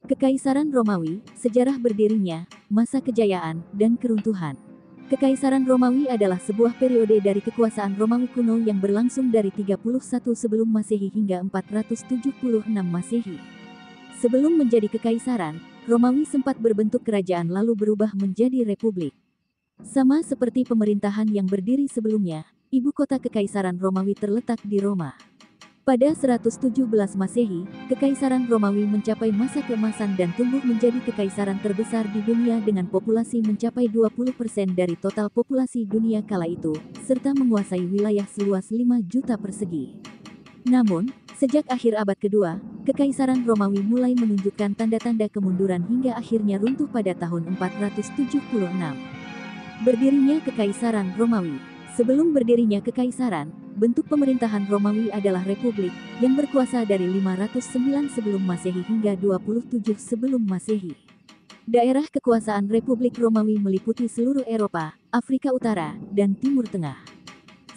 Kekaisaran Romawi, sejarah berdirinya, masa kejayaan, dan keruntuhan. Kekaisaran Romawi adalah sebuah periode dari kekuasaan Romawi kuno yang berlangsung dari 31 sebelum Masehi hingga 476 Masehi. Sebelum menjadi kekaisaran, Romawi sempat berbentuk kerajaan lalu berubah menjadi republik. Sama seperti pemerintahan yang berdiri sebelumnya, ibu kota kekaisaran Romawi terletak di Roma. Pada 117 Masehi, Kekaisaran Romawi mencapai masa keemasan dan tumbuh menjadi kekaisaran terbesar di dunia dengan populasi mencapai 20% dari total populasi dunia kala itu, serta menguasai wilayah seluas 5 juta persegi. Namun, sejak akhir abad kedua, Kekaisaran Romawi mulai menunjukkan tanda-tanda kemunduran hingga akhirnya runtuh pada tahun 476. Berdirinya Kekaisaran Romawi. Sebelum berdirinya kekaisaran, bentuk pemerintahan Romawi adalah republik, yang berkuasa dari 509 sebelum Masehi hingga 27 sebelum Masehi. Daerah kekuasaan Republik Romawi meliputi seluruh Eropa, Afrika Utara, dan Timur Tengah.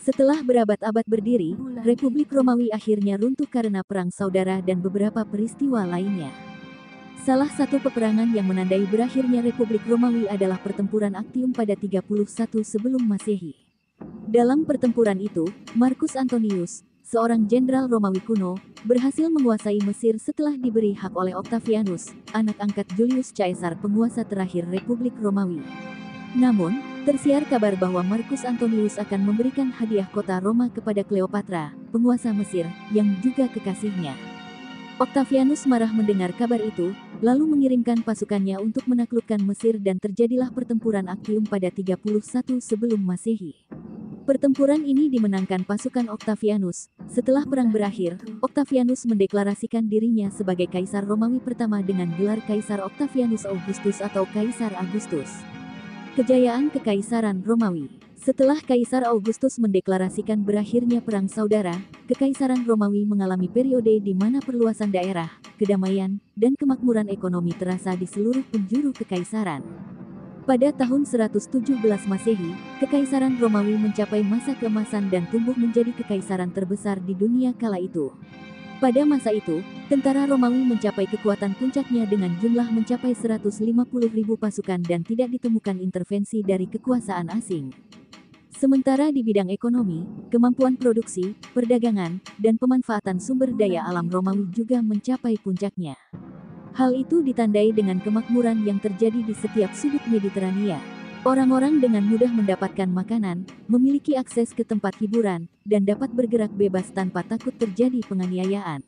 Setelah berabad-abad berdiri, Republik Romawi akhirnya runtuh karena perang saudara dan beberapa peristiwa lainnya. Salah satu peperangan yang menandai berakhirnya Republik Romawi adalah pertempuran Actium pada 31 sebelum Masehi. Dalam pertempuran itu, Marcus Antonius, seorang jenderal Romawi kuno, berhasil menguasai Mesir setelah diberi hak oleh Octavianus, anak angkat Julius Caesar, penguasa terakhir Republik Romawi. Namun, tersiar kabar bahwa Marcus Antonius akan memberikan hadiah kota Roma kepada Cleopatra, penguasa Mesir, yang juga kekasihnya. Octavianus marah mendengar kabar itu, lalu mengirimkan pasukannya untuk menaklukkan Mesir dan terjadilah pertempuran Actium pada 31 sebelum Masehi. Pertempuran ini dimenangkan pasukan Octavianus. Setelah perang berakhir, Octavianus mendeklarasikan dirinya sebagai Kaisar Romawi pertama dengan gelar Kaisar Octavianus Augustus atau Kaisar Agustus. Kejayaan Kekaisaran Romawi. Setelah Kaisar Augustus mendeklarasikan berakhirnya perang saudara, Kekaisaran Romawi mengalami periode di mana perluasan daerah, kedamaian, dan kemakmuran ekonomi terasa di seluruh penjuru kekaisaran. Pada tahun 117 Masehi, Kekaisaran Romawi mencapai masa keemasan dan tumbuh menjadi kekaisaran terbesar di dunia kala itu. Pada masa itu, tentara Romawi mencapai kekuatan puncaknya dengan jumlah mencapai 150.000 pasukan dan tidak ditemukan intervensi dari kekuasaan asing. Sementara di bidang ekonomi, kemampuan produksi, perdagangan, dan pemanfaatan sumber daya alam Romawi juga mencapai puncaknya. Hal itu ditandai dengan kemakmuran yang terjadi di setiap sudut Mediterania. Orang-orang dengan mudah mendapatkan makanan, memiliki akses ke tempat hiburan, dan dapat bergerak bebas tanpa takut terjadi penganiayaan.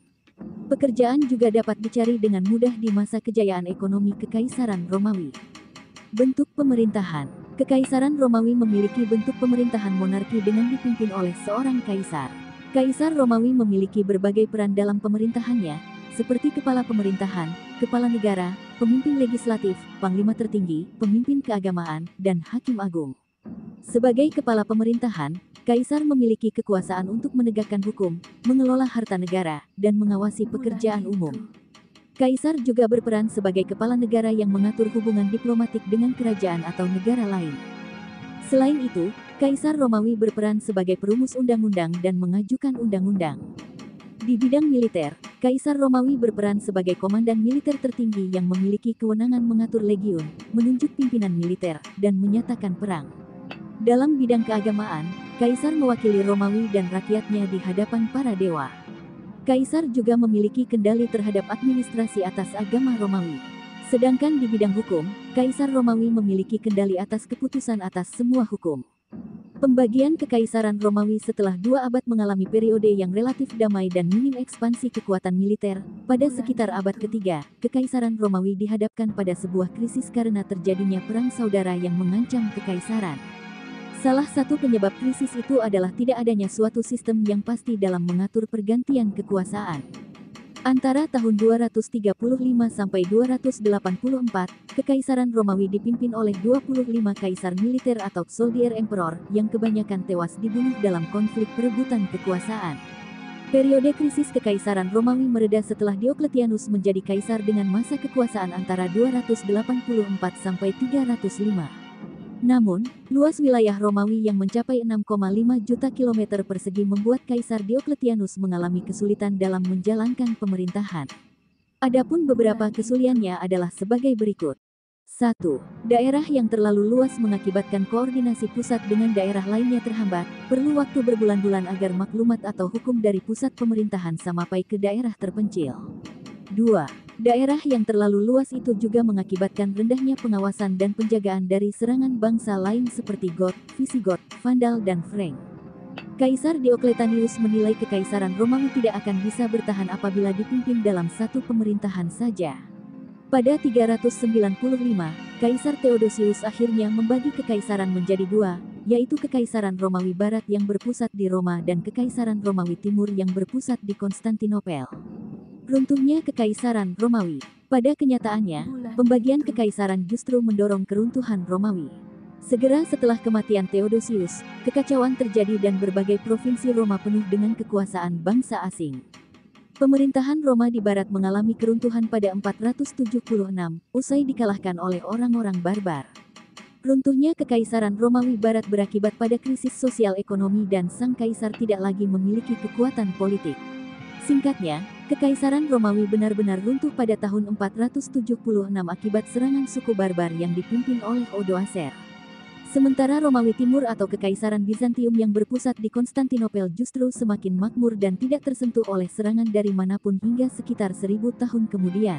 Pekerjaan juga dapat dicari dengan mudah di masa kejayaan ekonomi Kekaisaran Romawi. Bentuk pemerintahan. Kekaisaran Romawi memiliki bentuk pemerintahan monarki dengan dipimpin oleh seorang kaisar. Kaisar Romawi memiliki berbagai peran dalam pemerintahannya, seperti kepala pemerintahan, kepala negara, pemimpin legislatif, panglima tertinggi, pemimpin keagamaan, dan hakim agung. Sebagai kepala pemerintahan, kaisar memiliki kekuasaan untuk menegakkan hukum, mengelola harta negara, dan mengawasi pekerjaan umum. Kaisar juga berperan sebagai kepala negara yang mengatur hubungan diplomatik dengan kerajaan atau negara lain. Selain itu, Kaisar Romawi berperan sebagai perumus undang-undang dan mengajukan undang-undang. Di bidang militer, Kaisar Romawi berperan sebagai komandan militer tertinggi yang memiliki kewenangan mengatur legiun, menunjuk pimpinan militer, dan menyatakan perang. Dalam bidang keagamaan, Kaisar mewakili Romawi dan rakyatnya di hadapan para dewa. Kaisar juga memiliki kendali terhadap administrasi atas agama Romawi. Sedangkan di bidang hukum, Kaisar Romawi memiliki kendali atas keputusan atas semua hukum. Pembagian Kekaisaran Romawi setelah 2 abad mengalami periode yang relatif damai dan minim ekspansi kekuatan militer. Pada sekitar abad ketiga, Kekaisaran Romawi dihadapkan pada sebuah krisis karena terjadinya perang saudara yang mengancam kekaisaran. Salah satu penyebab krisis itu adalah tidak adanya suatu sistem yang pasti dalam mengatur pergantian kekuasaan. Antara tahun 235 sampai 284, Kekaisaran Romawi dipimpin oleh 25 kaisar militer atau soldier emperor, yang kebanyakan tewas dibunuh dalam konflik perebutan kekuasaan. Periode krisis Kekaisaran Romawi mereda setelah Diocletianus menjadi kaisar dengan masa kekuasaan antara 284 sampai 305. Namun, luas wilayah Romawi yang mencapai 6,5 juta kilometer persegi membuat Kaisar Diocletianus mengalami kesulitan dalam menjalankan pemerintahan. Adapun beberapa kesuliannya adalah sebagai berikut. 1. Daerah yang terlalu luas mengakibatkan koordinasi pusat dengan daerah lainnya terhambat, perlu waktu berbulan-bulan agar maklumat atau hukum dari pusat pemerintahan sampai ke daerah terpencil. 2. Daerah yang terlalu luas itu juga mengakibatkan rendahnya pengawasan dan penjagaan dari serangan bangsa lain seperti Goth, Visigoth, Vandal dan Frank. Kaisar Diocletianus menilai Kekaisaran Romawi tidak akan bisa bertahan apabila dipimpin dalam satu pemerintahan saja. Pada 395, Kaisar Theodosius akhirnya membagi kekaisaran menjadi dua, yaitu Kekaisaran Romawi Barat yang berpusat di Roma dan Kekaisaran Romawi Timur yang berpusat di Konstantinopel. Runtuhnya Kekaisaran Romawi. Pada kenyataannya, pembagian kekaisaran justru mendorong keruntuhan Romawi. Segera setelah kematian Theodosius, kekacauan terjadi dan berbagai provinsi Roma penuh dengan kekuasaan bangsa asing. Pemerintahan Roma di Barat mengalami keruntuhan pada 476, usai dikalahkan oleh orang-orang barbar. Runtuhnya Kekaisaran Romawi Barat berakibat pada krisis sosial ekonomi dan sang kaisar tidak lagi memiliki kekuatan politik. Singkatnya, Kekaisaran Romawi benar-benar runtuh pada tahun 476 akibat serangan suku barbar yang dipimpin oleh Odoacer. Sementara Romawi Timur atau Kekaisaran Bizantium yang berpusat di Konstantinopel justru semakin makmur dan tidak tersentuh oleh serangan dari manapun hingga sekitar 1000 tahun kemudian.